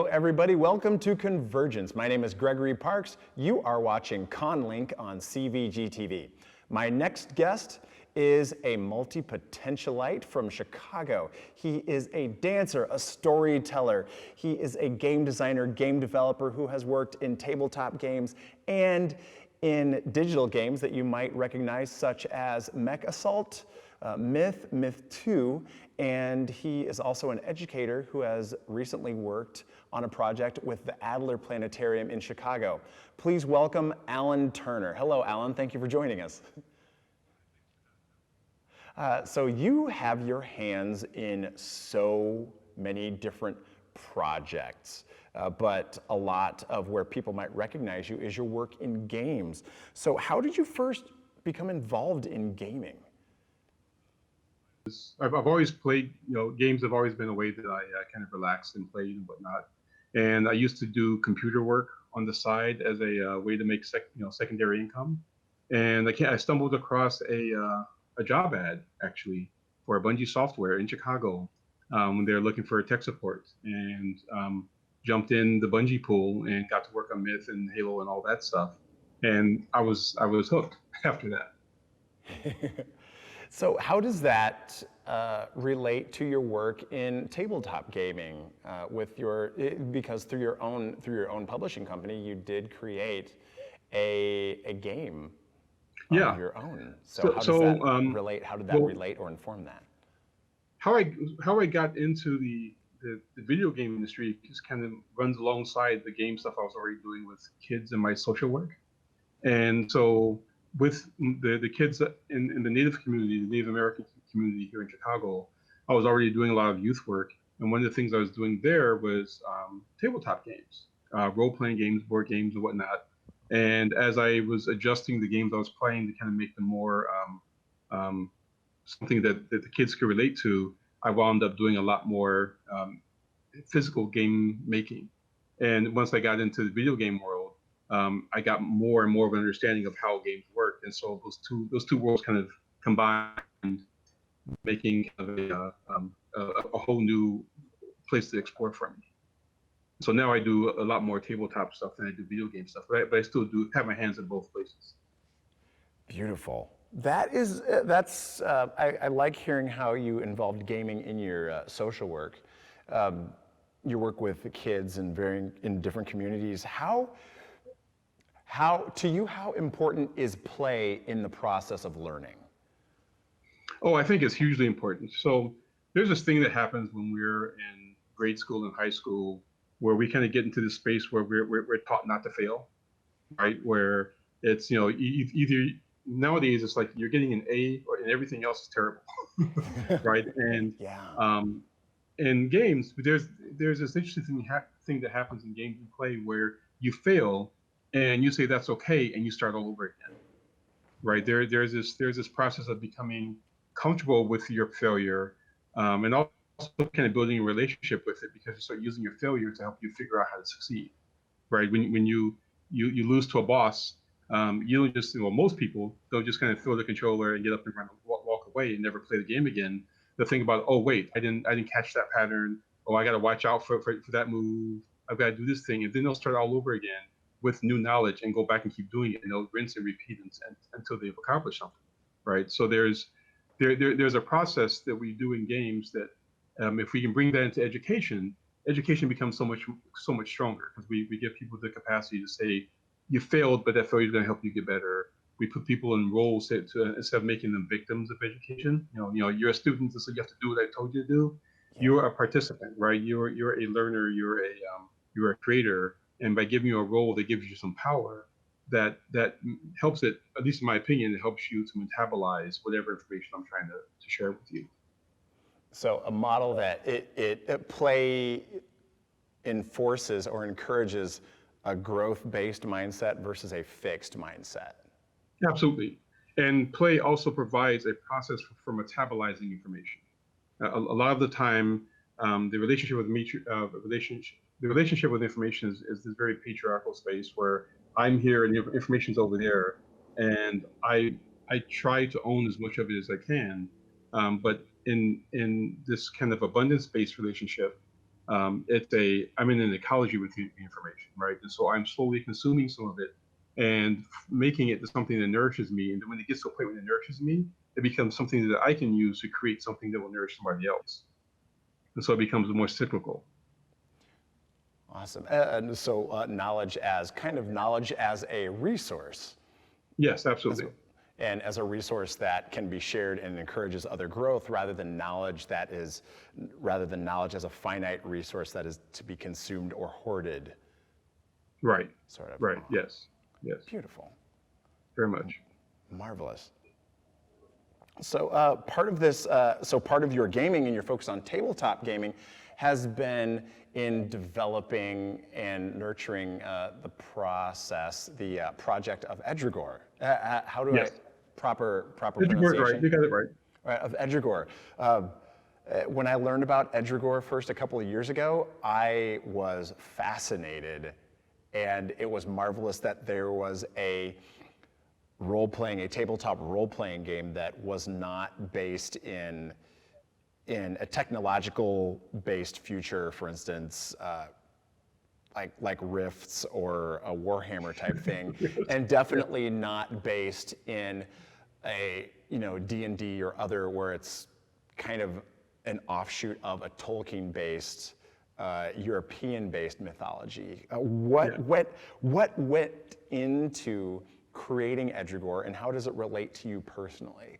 Hello, everybody. Welcome to CONvergence. My name is Gregory Parks. You are watching ConLink on CVG-TV. My next guest is a multi-potentialite from Chicago. He is a dancer, a storyteller. He is a game designer, game developer who has worked in tabletop games and in digital games that you might recognize, such as Mech Assault, Myth, Myth 2, and he is also an educator who has recently worked on a project with the Adler Planetarium in Chicago. Please welcome Alan Turner. Hello, Alan. Thank you for joining us. So you have your hands in so many different projects, but a lot of where people might recognize you is your work in games. So how did you first become involved in gaming? I've always played, games have always been a way that I kind of relaxed and played and whatnot. And I used to do computer work on the side as a way to make secondary income. And I stumbled across a job ad actually for a Bungie software in Chicago when they were looking for tech support, and jumped in the Bungie pool and got to work on Myth and Halo and all that stuff. And I was hooked after that. So how does that relate to your work in tabletop gaming because through your own publishing company, you did create a game of your own. So how does that relate? How did that relate or inform that? How I got into the video game industry just kind of runs alongside the game stuff I was already doing with kids in my social work. And so with the kids in the Native community, the Native American community here in Chicago, I was already doing a lot of youth work. And one of the things I was doing there was tabletop games, role-playing games, board games, and whatnot. And as I was adjusting the games I was playing to kind of make them more something that the kids could relate to, I wound up doing a lot more physical game making. And once I got into the video game world, I got more and more of an understanding of how games work, and so those two worlds kind of combined, making kind of a whole new place to explore for me. So now I do a lot more tabletop stuff than I do video game stuff, but I still do have my hands in both places. Beautiful. I like hearing how you involved gaming in your social work. You work with the kids in different communities. How important is play in the process of learning? Oh, I think it's hugely important. So there's this thing that happens when we're in grade school and high school where we kind of get into this space where we're taught not to fail, right? Where it's, either nowadays it's like you're getting an A and everything else is terrible, right? And in games, there's this interesting thing that happens in games you play where you fail and you say that's okay, and you start all over again, right? There's this process of becoming comfortable with your failure, and also kind of building a relationship with it, because you start using your failure to help you figure out how to succeed, right? When you lose to a boss, you don't just, most people, they'll just kind of throw the controller and get up and run, walk away and never play the game again. They'll think about, oh wait, I didn't catch that pattern. Oh, I got to watch out for that move. I've got to do this thing, and then they'll start all over again with new knowledge and go back and keep doing it, and they'll rinse and repeat until they've accomplished something, right? So there's a process that we do in games that if we can bring that into education becomes so much stronger, because we give people the capacity to say, you failed, but that failure is going to help you get better. We put people in roles instead of making them victims of education. You're a student, so you have to do what I told you to do. Yeah. You're a participant, right? You're a learner. You're a creator. And by giving you a role that gives you some power, that helps it, at least in my opinion, it helps you to metabolize whatever information I'm trying to share with you. So a model that it play enforces or encourages a growth-based mindset versus a fixed mindset. Absolutely. And play also provides a process for metabolizing information. A lot of the time, the relationship with information is this very patriarchal space where I'm here and the information's over there, and I try to own as much of it as I can. But in this kind of abundance-based relationship, I'm in an ecology with the information, right? And so I'm slowly consuming some of it and making it to something that nourishes me. And then when it gets to a point when it nourishes me, it becomes something that I can use to create something that will nourish somebody else. And so it becomes more cyclical. Awesome. And so knowledge as knowledge as a resource. Yes, absolutely. And as a resource that can be shared and encourages other growth rather than knowledge as a finite resource that is to be consumed or hoarded. Right. Sort of. Right. Yes. Yes. Beautiful. Very much. Marvelous. So part of your gaming and your focus on tabletop gaming has been in developing and nurturing the project of Ehdrigohr. How do Yes. proper Ehdrigohr, pronunciation? right. You got it right. Right, of Ehdrigohr. When I learned about Ehdrigohr first a couple of years ago, I was fascinated, and it was marvelous that there was a tabletop role-playing game that was not based in a technological-based future, for instance, like Rifts or a Warhammer type thing, and definitely not based in a D&D or other where it's kind of an offshoot of a Tolkien-based, European-based mythology. What went into creating Ehdrigohr, and how does it relate to you personally,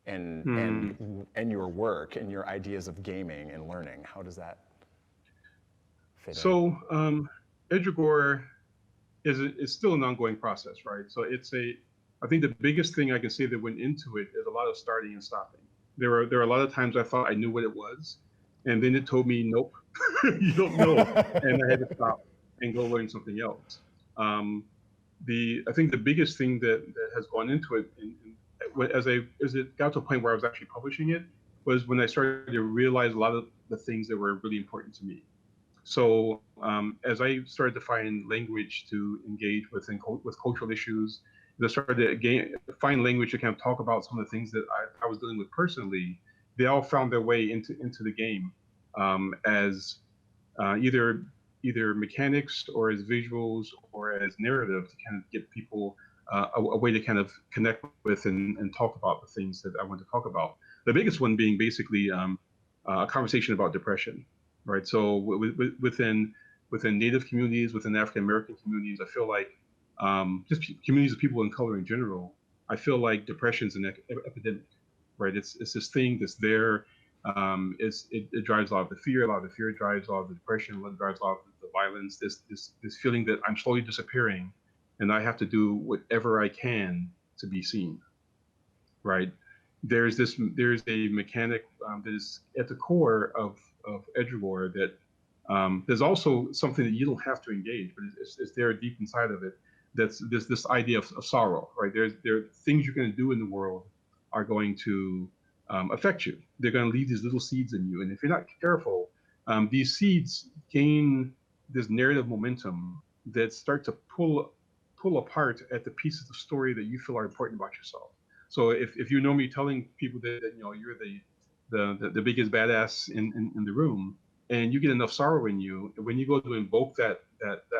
and your work and your ideas of gaming and learning? How does that fit in? So Ehdrigohr is still an ongoing process, right? So I think the biggest thing I can say that went into it is a lot of starting and stopping. There were a lot of times I thought I knew what it was, and then it told me, nope, you don't know, and I had to stop and go learn something else. I think the biggest thing that has gone into it, as it got to a point where I was actually publishing it, was when I started to realize a lot of the things that were really important to me. So as I started to find language to engage with cultural issues, as I started to find language to kind of talk about some of the things that I was dealing with personally, they all found their way into the game as either mechanics or as visuals or as narrative to kind of give people a way to kind of connect with and talk about the things that I want to talk about. The biggest one being basically a conversation about depression, right? So within Native communities, within African American communities, I feel like just communities of people in color in general, I feel like depression is an epidemic, right? It's this thing that's there. It drives a lot of the fear. A lot of the fear drives a lot of the depression. It drives a lot of the violence. This feeling that I'm slowly disappearing, and I have to do whatever I can to be seen, right? There's a mechanic that is at the core of Ehdrigohr that there's also something that you don't have to engage, but it's there deep inside of it. That's this idea of sorrow, right? There are things you're going to do in the world are going to affect you. They're going to leave these little seeds in you, and if you're not careful, these seeds gain this narrative momentum that start to pull apart at the pieces of story that you feel are important about yourself. So if you know me telling people that you're the biggest badass in the room, and you get enough sorrow in you, when you go to invoke that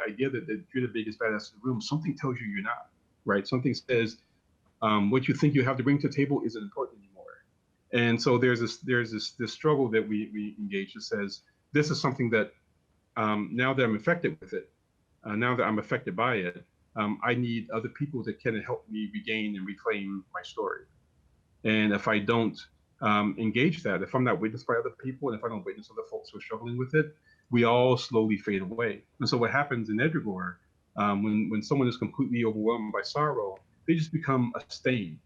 idea that you're the biggest badass in the room, something tells you you're not, right? Something says what you think you have to bring to the table isn't important anymore. And so there's this struggle that we engage that says this is something that now that I'm affected with it, now that I'm affected by it, I need other people that can help me regain and reclaim my story. And if I don't engage that, if I'm not witnessed by other people, and if I don't witness other folks who are struggling with it, we all slowly fade away. And so what happens in Ehdrigohr, when someone is completely overwhelmed by sorrow, they just become a stain.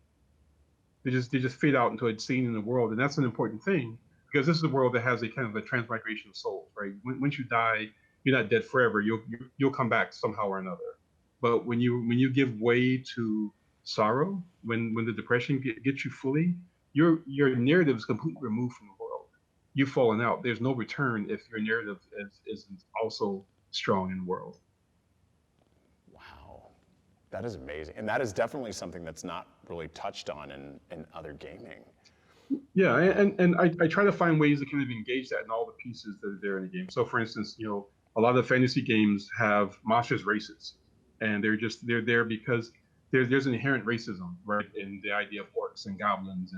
They just fade out into a stain in the world, and that's an important thing because this is a world that has a kind of a transmigration of souls, right? Once you die, you're not dead forever. You'll come back somehow or another. But when you give way to sorrow, when the depression gets you fully, your narrative is completely removed from the world. You've fallen out. There's no return if your narrative isn't also strong in the world. Wow, that is amazing, and that is definitely something that's not really touched on in other gaming. Yeah, and I try to find ways to kind of engage that in all the pieces that are there in the game. So for instance, a lot of fantasy games have monstrous races, and they're there because there's an inherent racism, right, in the idea of orcs and goblins,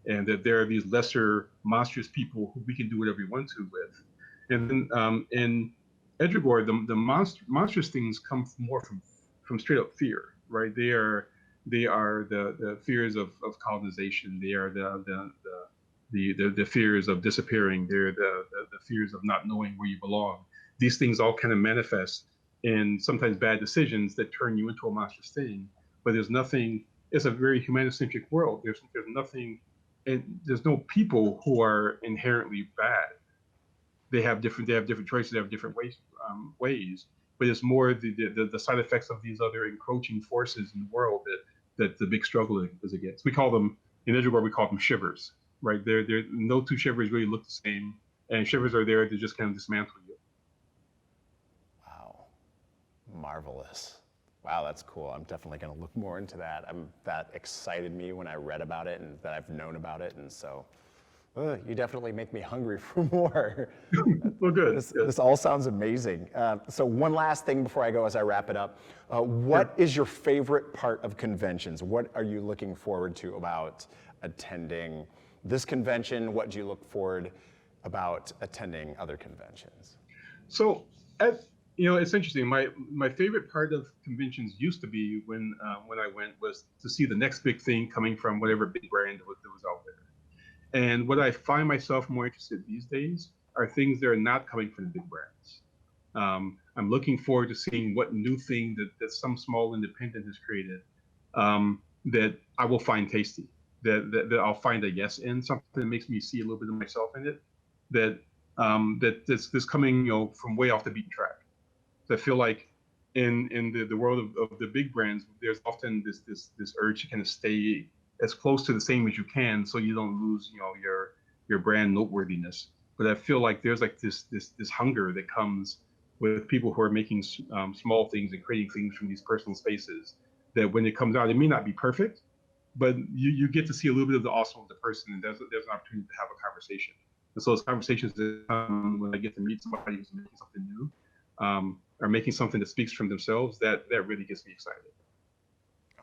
and that there are these lesser monstrous people who we can do whatever we want to with. And then in Ehdrigohr, the monstrous things come more from straight up fear, right? They are the fears of colonization. They are the fears of disappearing. They're the fears of not knowing where you belong. These things all kind of manifest in sometimes bad decisions that turn you into a monstrous thing. But there's nothing. It's a very humanocentric world. There's nothing, and there's no people who are inherently bad. They have different choices. They have different ways. But it's more the side effects of these other encroaching forces in the world that the big struggle is against. We call them in Edgar, we call them shivers, right? They're no two shivers really look the same, and shivers are there to just kind of dismantle you. Wow, marvelous. Wow, that's cool. I'm definitely going to look more into that. That excited me when I read about it and that I've known about it, and so you definitely make me hungry for more. Well, good. This all sounds amazing. So one last thing before I go as I wrap it up. What is your favorite part of conventions? What are you looking forward to about attending this convention? What do you look forward about attending other conventions? So, it's interesting. My favorite part of conventions used to be when I went was to see the next big thing coming from whatever big brand that was out there. And what I find myself more interested these days are things that are not coming from the big brands. I'm looking forward to seeing what new thing that some small independent has created that I will find tasty, that I'll find a yes in, something that makes me see a little bit of myself in it, that's coming from way off the beaten track. So I feel like in the world of the big brands, there's often this urge to kind of stay as close to the same as you can, so you don't lose your brand noteworthiness. But I feel like there's like this hunger that comes with people who are making small things and creating things from these personal spaces. That when it comes out, it may not be perfect, but you get to see a little bit of the awesome of the person, and there's an opportunity to have a conversation. And so those conversations that come when I get to meet somebody who's making something new, or making something that speaks from themselves, that really gets me excited.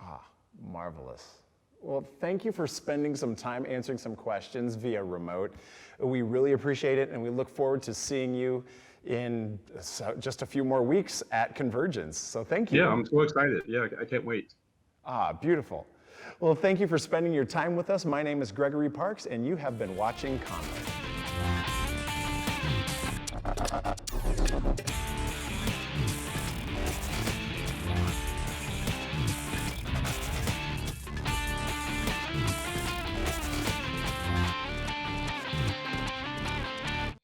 Ah, marvelous. Well, thank you for spending some time answering some questions via remote. We really appreciate it, and we look forward to seeing you in just a few more weeks at CONvergence. So thank you. Yeah, I'm so excited. Yeah, I can't wait. Ah, beautiful. Well, thank you for spending your time with us. My name is Gregory Parks, and you have been watching CONvergence.